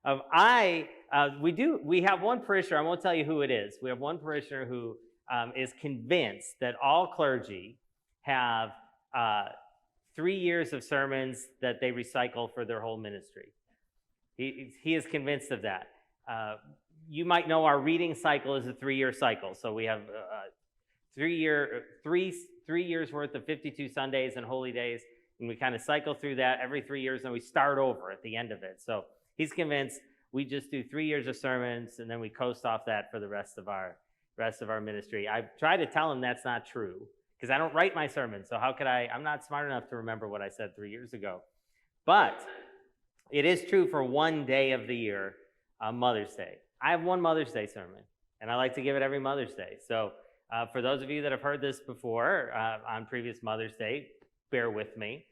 We have one parishioner, I won't tell you who it is. We have one parishioner who is convinced that all clergy have 3 years of sermons that they recycle for their whole ministry. He is convinced of that. You might know our reading cycle is a 3-year cycle. So we have 3 years worth of 52 Sundays and holy days, and we kind of cycle through that every 3 years, and we start over at the end of it. So he's convinced we just do 3 years of sermons, and then we coast off that for the rest of our ministry. I try to tell him that's not true, because I don't write my sermons, so how could I'm not smart enough to remember what I said 3 years ago. But it is true for one day of the year, Mother's Day. I have one Mother's Day sermon, and I like to give it every Mother's Day. So for those of you that have heard this before on previous Mother's Day, bear with me.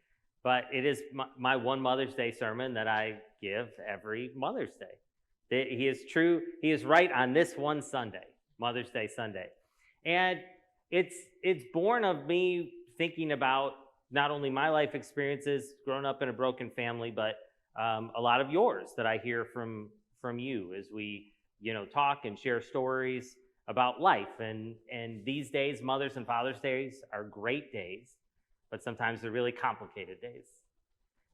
But it is my one Mother's Day sermon that I give every Mother's Day. He is true. He is right on this one Sunday, Mother's Day Sunday. And it's born of me thinking about not only my life experiences growing up in a broken family, but a lot of yours that I hear from you as we talk and share stories about life. And these days, Mother's and Father's Days are great days, but sometimes they're really complicated days.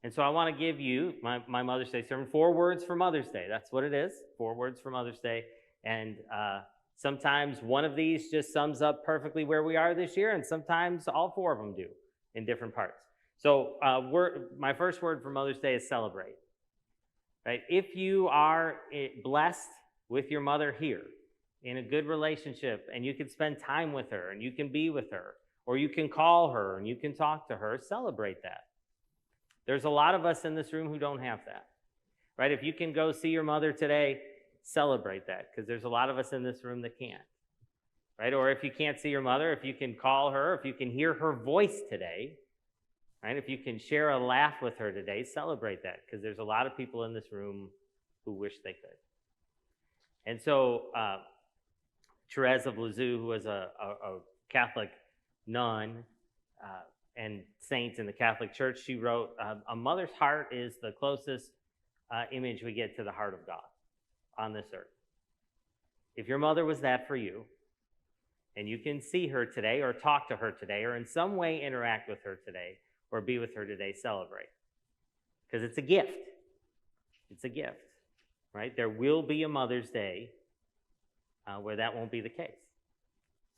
And so I want to give you my Mother's Day sermon, 4 words for Mother's Day. That's what it is, 4 words for Mother's Day. And sometimes one of these just sums up perfectly where we are this year, and sometimes all 4 of them do in different parts. So my first word for Mother's Day is celebrate. Right? If you are blessed with your mother here, in a good relationship, and you can spend time with her, and you can be with her, or you can call her, and you can talk to her, celebrate that. There's a lot of us in this room who don't have that, right? If you can go see your mother today, celebrate that, because there's a lot of us in this room that can't, right? Or if you can't see your mother, if you can call her, if you can hear her voice today, right? If you can share a laugh with her today, celebrate that, because there's a lot of people in this room who wish they could. And so Therese of Lisieux, who was a Catholic nun and saint in the Catholic Church, she wrote, a mother's heart is the closest image we get to the heart of God on this earth. If your mother was that for you, and you can see her today or talk to her today or in some way interact with her today or be with her today, celebrate. Because it's a gift. It's a gift, right? There will be a Mother's Day where that won't be the case.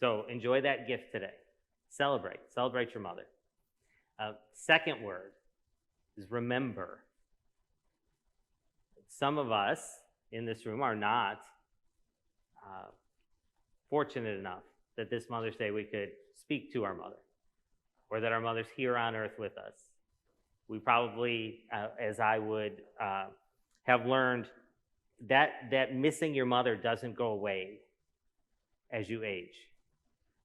So enjoy that gift today. Celebrate your mother. Second word is remember. Some of us in this room are not fortunate enough that this Mother's Day we could speak to our mother, or that our mother's here on earth with us. We probably, as I would have learned, that missing your mother doesn't go away as you age.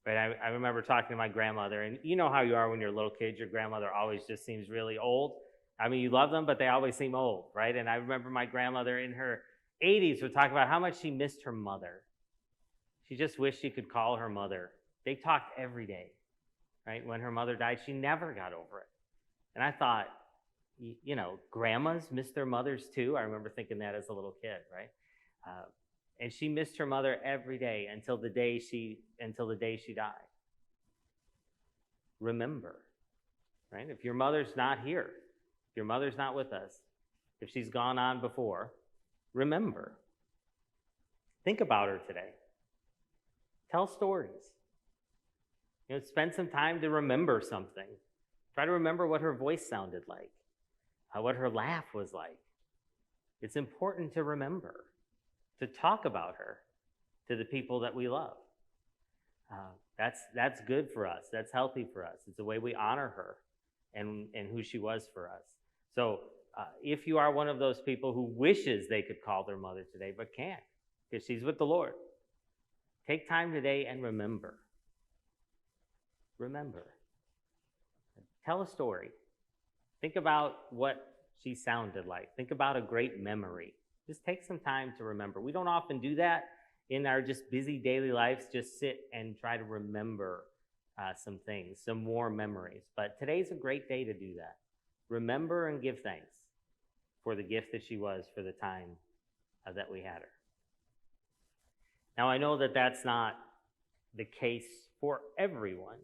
Right? I remember talking to my grandmother, and you know how you are when you're a little kid. Your grandmother always just seems really old. I mean, you love them, but they always seem old, right? And I remember my grandmother in her 80s would talk about how much she missed her mother. She just wished she could call her mother. They talked every day, right? When her mother died, she never got over it. And I thought, grandmas miss their mothers too. I remember thinking that as a little kid, right? And she missed her mother every day until the day she died. Remember, right? If your mother's not here, if your mother's not with us, if she's gone on before, remember. Think about her today. Tell stories. Spend some time to remember something. Try to remember what her voice sounded like, what her laugh was like. It's important to remember, to talk about her to the people that we love. That's good for us. That's healthy for us. It's a way we honor her and who she was for us. So if you are one of those people who wishes they could call their mother today but can't because she's with the Lord, take time today and remember. Remember. Tell a story. Think about what she sounded like. Think about a great memory. Just take some time to remember. We don't often do that in our just busy daily lives, just sit and try to remember some things, some more memories. But today's a great day to do that. Remember and give thanks for the gift that she was for the time that we had her. Now, I know that that's not the case for everyone.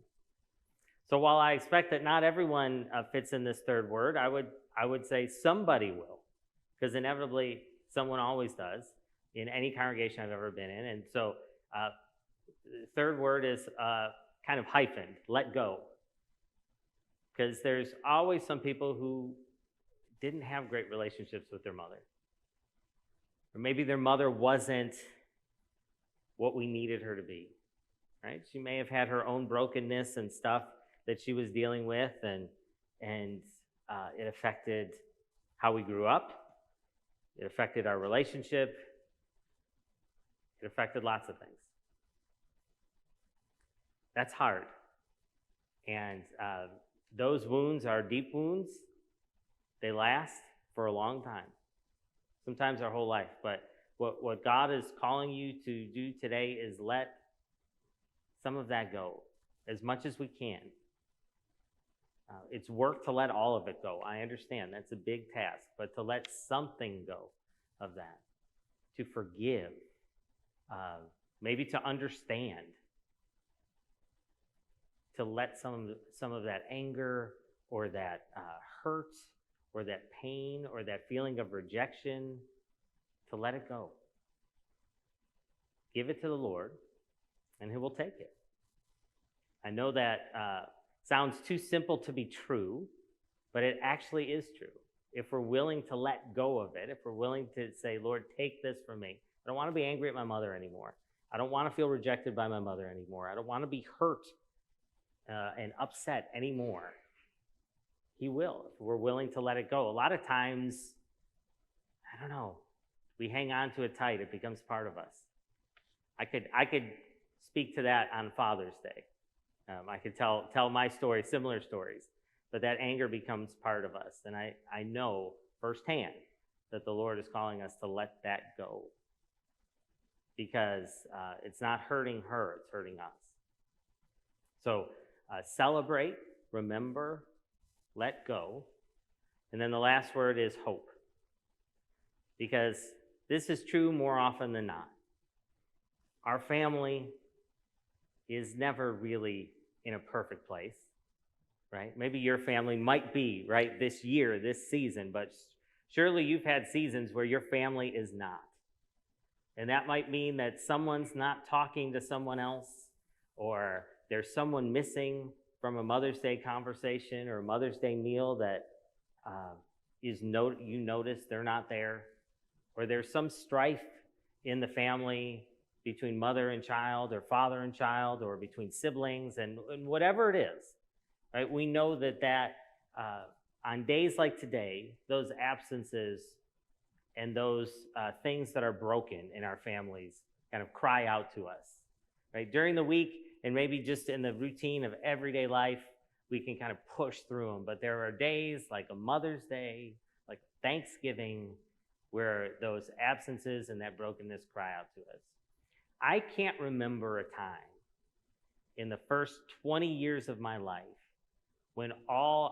So while I expect that not everyone fits in this third word, I would say somebody will, because inevitably someone always does in any congregation I've ever been in. And so the third word is kind of hyphened, let go. Because there's always some people who didn't have great relationships with their mother. Or maybe their mother wasn't what we needed her to be, right? She may have had her own brokenness and stuff that she was dealing with, and it affected how we grew up. It affected our relationship. It affected lots of things. That's hard. And those wounds are deep wounds. They last for a long time, sometimes our whole life. But what God is calling you to do today is let some of that go as much as we can. It's work to let all of it go. I understand that's a big task, but to let something go of that, to forgive, maybe to understand, to let some of that anger or that hurt or that pain or that feeling of rejection, to let it go. Give it to the Lord, and He will take it. I know that sounds too simple to be true, but it actually is true. If we're willing to let go of it, if we're willing to say, Lord, take this from me. I don't want to be angry at my mother anymore. I don't want to feel rejected by my mother anymore. I don't want to be hurt and upset anymore. He will, if we're willing to let it go. A lot of times, I don't know, we hang on to it tight. It becomes part of us. I could speak to that on Father's Day. I could tell my story, similar stories, but that anger becomes part of us. And I know firsthand that the Lord is calling us to let that go, because it's not hurting her, it's hurting us. So celebrate, remember, let go. And then the last word is hope, because this is true more often than not. Our family is never really in a perfect place, right? Maybe your family might be, right, this year, this season, but surely you've had seasons where your family is not. And that might mean that someone's not talking to someone else, or there's someone missing from a Mother's Day conversation or a Mother's Day meal that you notice they're not there, or there's some strife in the family between mother and child, or father and child, or between siblings, and whatever it is, right? We know that on days like today, those absences and those things that are broken in our families kind of cry out to us, right? During the week, and maybe just in the routine of everyday life, we can kind of push through them. But there are days like a Mother's Day, like Thanksgiving, where those absences and that brokenness cry out to us. I can't remember a time in the first 20 years of my life when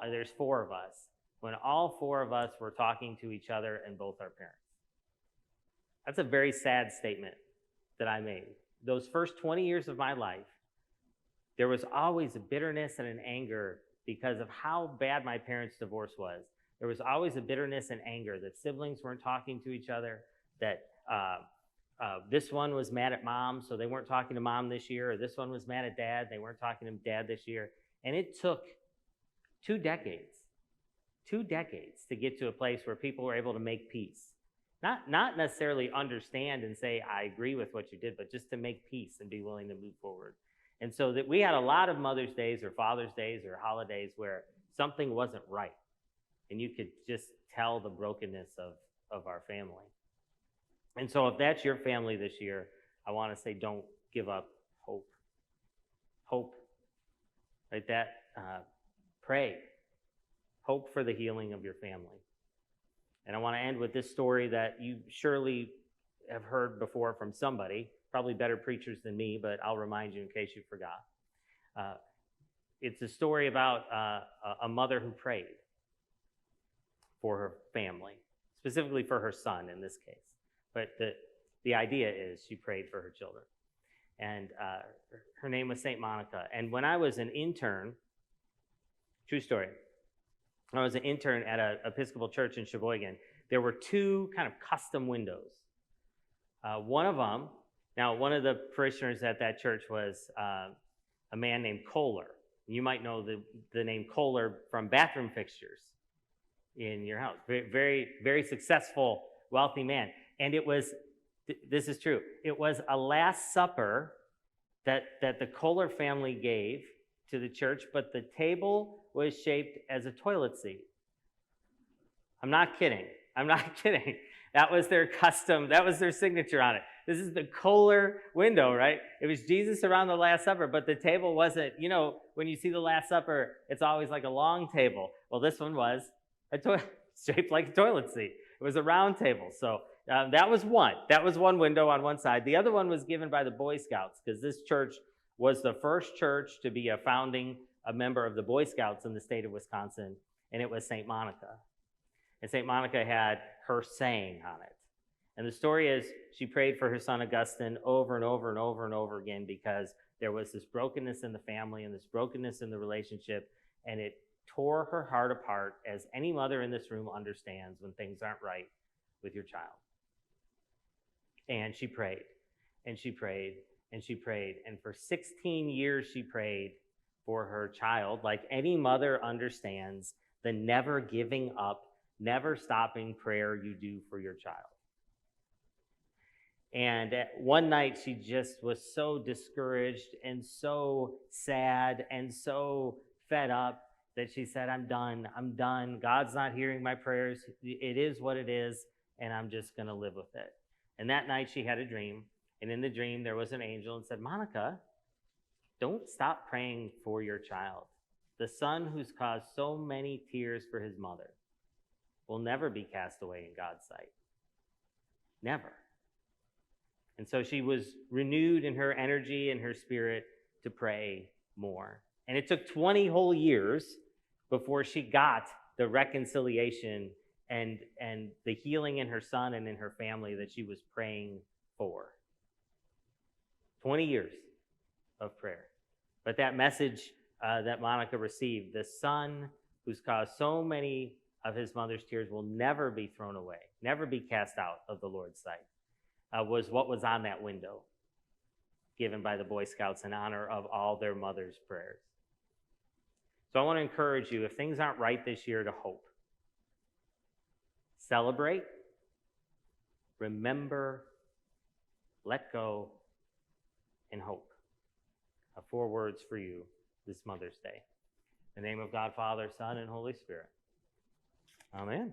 there's four of us, when all four of us were talking to each other and both our parents. That's a very sad statement that I made. Those first 20 years of my life, there was always a bitterness and an anger because of how bad my parents' divorce was. There was always a bitterness and anger that siblings weren't talking to each other, that this one was mad at mom, so they weren't talking to mom this year, or this one was mad at dad, they weren't talking to dad this year. And it took 2 decades to get to a place where people were able to make peace. Not necessarily understand and say, I agree with what you did, but just to make peace and be willing to move forward. And so that we had a lot of Mother's Days or Father's Days or holidays where something wasn't right. And you could just tell the brokenness of our family. And so if that's your family this year, I want to say don't give up hope. Hope. Like that, pray. Hope for the healing of your family. And I want to end with this story that you surely have heard before from somebody, probably better preachers than me, but I'll remind you in case you forgot. It's a story about a mother who prayed for her family, specifically for her son in this case. But the idea is she prayed for her children. And her name was St. Monica. And when I was an intern, true story, I was an intern at an Episcopal church in Sheboygan. There were two kind of custom windows. One of them, now one of the parishioners at that church was a man named Kohler. You might know the name Kohler from bathroom fixtures in your house. Very, very, very successful, wealthy man. And it was, this is true, it was a Last Supper that the Kohler family gave to the church, but the table was shaped as a toilet seat. I'm not kidding. I'm not kidding. That was their custom, that was their signature on it. This is the Kohler window, right? It was Jesus around the Last Supper, but the table wasn't, you know, when you see the Last Supper, it's always like a long table. Well, this one was shaped like a toilet seat. It was a round table. So that was one. That was one window on one side. The other one was given by the Boy Scouts, because this church was the first church to be a member of the Boy Scouts in the state of Wisconsin, and it was St. Monica. And St. Monica had her saying on it. And the story is she prayed for her son Augustine over and over and over and over again, because there was this brokenness in the family and this brokenness in the relationship, and it tore her heart apart, as any mother in this room understands when things aren't right with your child. And she prayed, and she prayed, and she prayed. And for 16 years she prayed for her child, like any mother understands the never giving up, never stopping prayer you do for your child. And one night she just was so discouraged and so sad and so fed up that she said, I'm done. God's not hearing my prayers. It is what it is, and I'm just going to live with it. And that night she had a dream, and in the dream there was an angel and said, Monica, don't stop praying for your child. The son who's caused so many tears for his mother will never be cast away in God's sight. Never. And so she was renewed in her energy and her spirit to pray more. And it took 20 whole years before she got the reconciliation and the healing in her son and in her family that she was praying for. 20 years of prayer. But that message that Monica received, the son who's caused so many of his mother's tears will never be thrown away, never be cast out of the Lord's sight, was what was on that window given by the Boy Scouts in honor of all their mothers' prayers. So I want to encourage you, if things aren't right this year, to hope. Celebrate, remember, let go, and hope. 4 words for you this Mother's Day. In the name of God, Father, Son, and Holy Spirit. Amen.